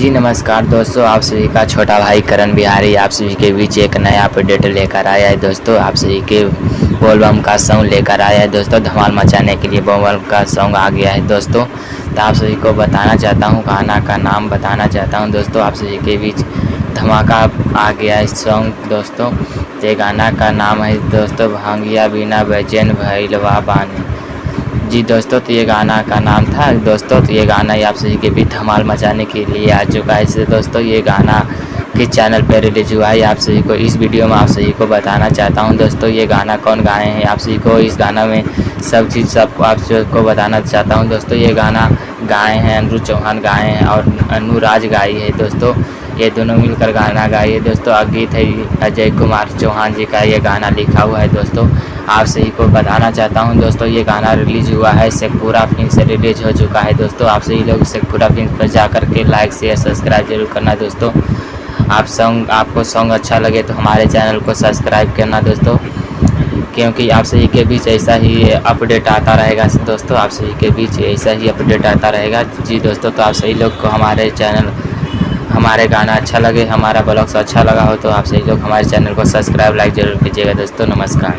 जी नमस्कार दोस्तों, आप सभी का छोटा भाई करण बिहारी आप सभी के बीच एक नया अपडेट लेकर आया है। दोस्तों आप सभी के बोल बम का सॉन्ग लेकर आया है। दोस्तों धमाल मचाने के लिए बोल बम का सॉन्ग आ गया है। दोस्तों तो आप सभी को बताना चाहता हूँ, गाना का नाम बताना चाहता हूँ। दोस्तों आप सभी के बीच धमाका आ गया है सॉन्ग। दोस्तों ये गाना का नाम है दोस्तों भांगिया बिना बेचैन भइलबा बानी। जी दोस्तों तो ये गाना का नाम था। दोस्तों तो ये गाना आप सभी के बीच धमाल मचाने के लिए आ चुका है। इसलिए दोस्तों ये गाना किस चैनल पर रिलीज हुआ है आप सभी को इस वीडियो में आप सभी को बताना चाहता हूं। दोस्तों ये गाना कौन गाए हैं आप सभी को इस गाना में सब चीज़ सब आप सभी को बताना चाहता हूं। दोस्तों ये गाना गाए हैं अनिरुद्ध चौहान गाए हैं और अनुराज गाई है। दोस्तों ये दोनों मिलकर गाना गाई है। दोस्तों गीत है अजय कुमार चौहान जी का ये गाना लिखा हुआ है। दोस्तों आप सभी को बताना चाहता हूं दोस्तों ये गाना रिलीज हुआ है शेखपुरा फिल्म से रिलीज हो चुका है। दोस्तों आप सभी लोग शेखपुरा फिल्म पर जाकर के लाइक शेयर सब्सक्राइब जरूर करना। दोस्तों आपको सॉन्ग अच्छा लगे तो हमारे चैनल को सब्सक्राइब करना दोस्तों, क्योंकि आप सभी के बीच ऐसा ही अपडेट आता रहेगा। दोस्तों आप सभी के बीच ऐसा ही अपडेट आता रहेगा। जी दोस्तों तो आप सभी लोग को हमारे चैनल हमारे गाना अच्छा लगे, हमारा ब्लॉग अच्छा लगा हो तो आप सभी लोग हमारे चैनल को सब्सक्राइब लाइक जरूर कीजिएगा। दोस्तों नमस्कार।